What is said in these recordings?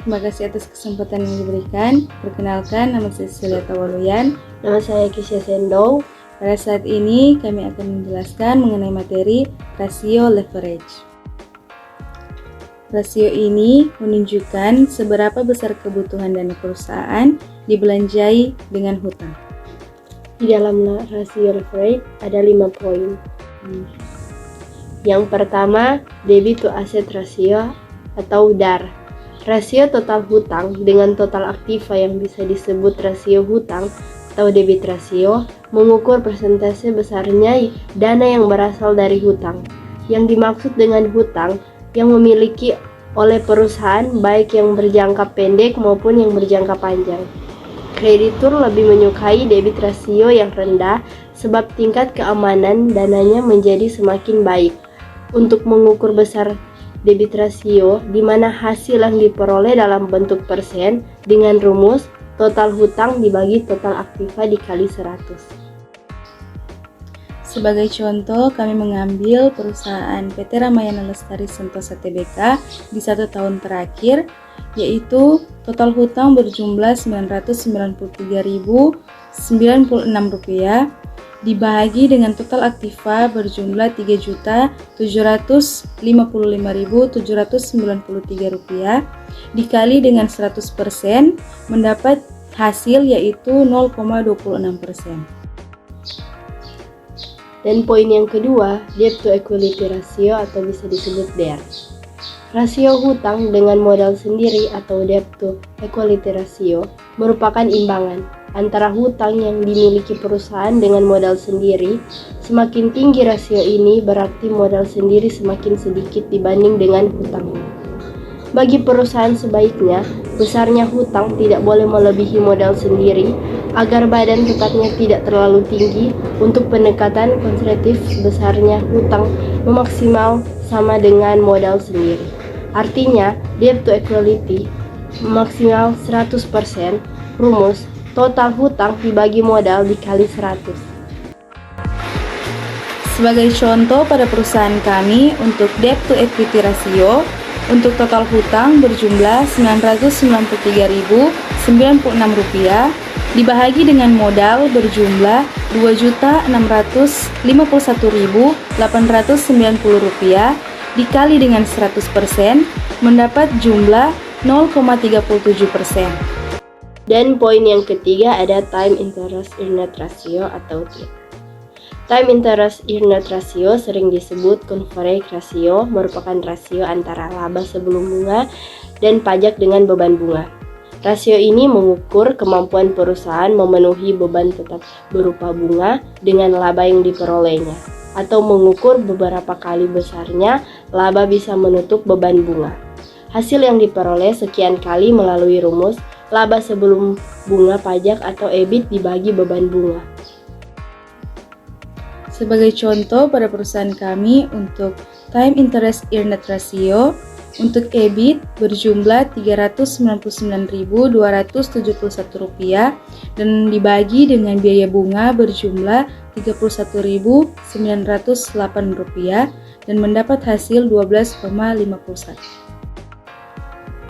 terima kasih atas kesempatan yang diberikan. Perkenalkan, nama saya Cecilia Tawaluyan. Nama saya Kisya Sendong. Pada saat ini kami akan menjelaskan mengenai materi rasio leverage. Rasio ini menunjukkan seberapa besar kebutuhan dana perusahaan dibelanjai dengan hutang. Di dalam rasio leverage ada 5 poin. Yang pertama, debit to asset ratio atau DAR. Rasio total hutang dengan total aktiva yang bisa disebut rasio hutang atau debit ratio mengukur persentase besarnya dana yang berasal dari hutang. Yang dimaksud dengan hutang yang memiliki oleh perusahaan baik yang berjangka pendek maupun yang berjangka panjang. Kreditur lebih menyukai debit rasio yang rendah sebab tingkat keamanan dananya menjadi semakin baik. Untuk mengukur besar debit rasio di mana hasil yang diperoleh dalam bentuk persen dengan rumus total hutang dibagi total aktiva dikali 100. Sebagai contoh, kami mengambil perusahaan PT Ramayana Lestari Sentosa Tbk di 1 tahun terakhir, yaitu total hutang berjumlah Rp993.096 dibagi dengan total aktiva berjumlah Rp3.755.793 dikali dengan 100% mendapat hasil yaitu 0,26%. Dan poin yang kedua, debt to equity ratio atau bisa disebut DER. Rasio hutang dengan modal sendiri atau debt to equity ratio merupakan imbangan antara hutang yang dimiliki perusahaan dengan modal sendiri. Semakin tinggi rasio ini berarti modal sendiri semakin sedikit dibanding dengan hutang. Bagi perusahaan sebaiknya besarnya hutang tidak boleh melebihi modal sendiri agar badan tetapnya tidak terlalu tinggi. Untuk pendekatan konservatif besarnya hutang memaksimal sama dengan modal sendiri. Artinya debt to equity maksimal 100%, rumus total hutang dibagi modal dikali 100. Sebagai contoh pada perusahaan kami untuk debt to equity ratio untuk total hutang berjumlah Rp993.096 dibahagi dengan modal berjumlah Rp2.651.890 dikali dengan 100% mendapat jumlah 0,37%. Dan poin yang ketiga ada time interest earned ratio atau TIR. Time interest earned ratio sering disebut coverage ratio, merupakan rasio antara laba sebelum bunga dan pajak dengan beban bunga. Rasio ini mengukur kemampuan perusahaan memenuhi beban tetap berupa bunga dengan laba yang diperolehnya, atau mengukur beberapa kali besarnya laba bisa menutup beban bunga. Hasil yang diperoleh sekian kali melalui rumus laba sebelum bunga pajak atau EBIT dibagi beban bunga. Sebagai contoh pada perusahaan kami untuk time interest earned ratio untuk EBIT berjumlah Rp399.271 dan dibagi dengan biaya bunga berjumlah Rp31.908 dan mendapat hasil 12,51.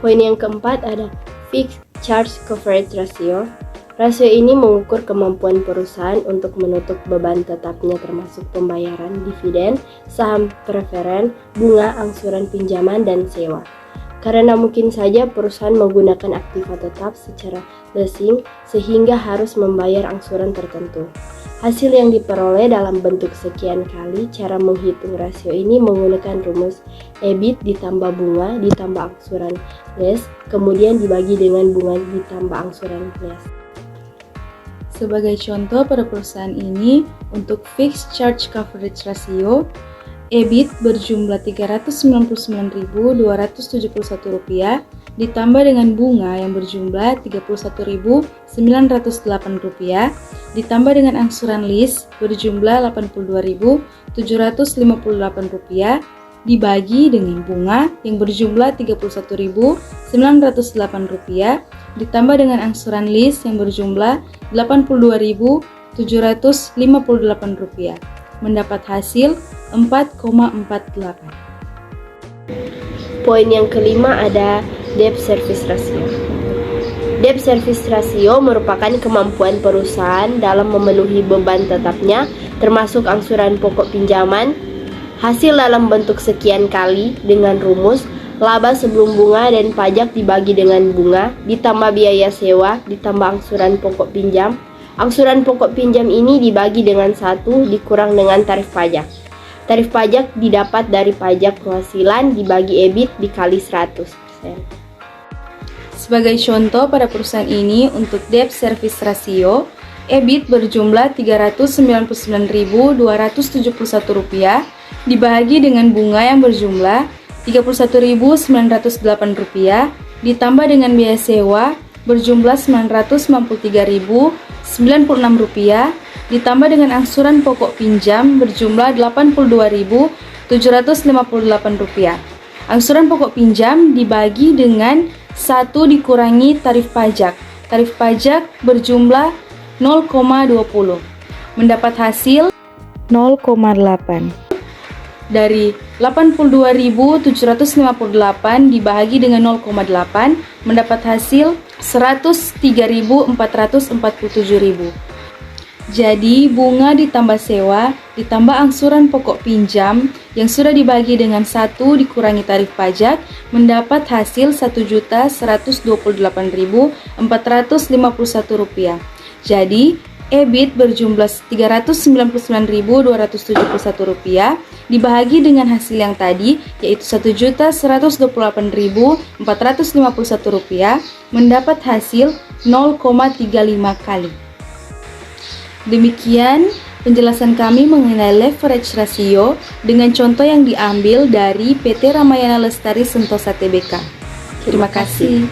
Poin yang keempat ada fixed charge coverage ratio. Rasio ini mengukur kemampuan perusahaan untuk menutup beban tetapnya termasuk pembayaran dividen, saham preferen, bunga, angsuran pinjaman, dan sewa. Karena mungkin saja perusahaan menggunakan aktiva tetap secara leasing sehingga harus membayar angsuran tertentu. Hasil yang diperoleh dalam bentuk sekian kali. Cara menghitung rasio ini menggunakan rumus EBIT ditambah bunga ditambah angsuran lease, kemudian dibagi dengan bunga ditambah angsuran lease. Sebagai contoh pada perusahaan ini, untuk fixed charge coverage ratio, EBIT berjumlah Rp399.271 ditambah dengan bunga yang berjumlah Rp31.908 ditambah dengan angsuran lease berjumlah Rp82.758 dibagi dengan bunga yang berjumlah Rp31.908 ditambah dengan angsuran lease yang berjumlah Rp82.758 mendapat hasil 4,48. Poin yang kelima ada Debt Service Ratio. Debt Service Ratio merupakan kemampuan perusahaan dalam memenuhi beban tetapnya, termasuk angsuran pokok pinjaman, hasil dalam bentuk sekian kali dengan rumus laba sebelum bunga dan pajak dibagi dengan bunga, ditambah biaya sewa, ditambah angsuran pokok pinjam. Angsuran pokok pinjam ini dibagi dengan 1 dikurang dengan tarif pajak. Tarif pajak didapat dari pajak penghasilan dibagi EBIT dikali 100%. Sebagai contoh pada perusahaan ini untuk debt service ratio, EBIT berjumlah Rp399.271 dibagi dengan bunga yang berjumlah Rp31.908 ditambah dengan biaya sewa berjumlah Rp993.096 ditambah dengan angsuran pokok pinjam berjumlah Rp82.758. Angsuran pokok pinjam dibagi dengan 1 dikurangi tarif pajak. Tarif pajak berjumlah 0,20. Mendapat hasil 0,8. Dari 82.758 dibagi dengan 0,8 mendapat hasil 103.447.000. Jadi bunga ditambah sewa ditambah angsuran pokok pinjam yang sudah dibagi dengan 1 dikurangi tarif pajak mendapat hasil Rp1.048.451. Jadi EBIT berjumlah Rp399.271 dibagi dengan hasil yang tadi yaitu Rp1.128.451 mendapat hasil 0,35 kali. Demikian penjelasan kami mengenai leverage ratio dengan contoh yang diambil dari PT Ramayana Lestari Sentosa Tbk. Terima kasih.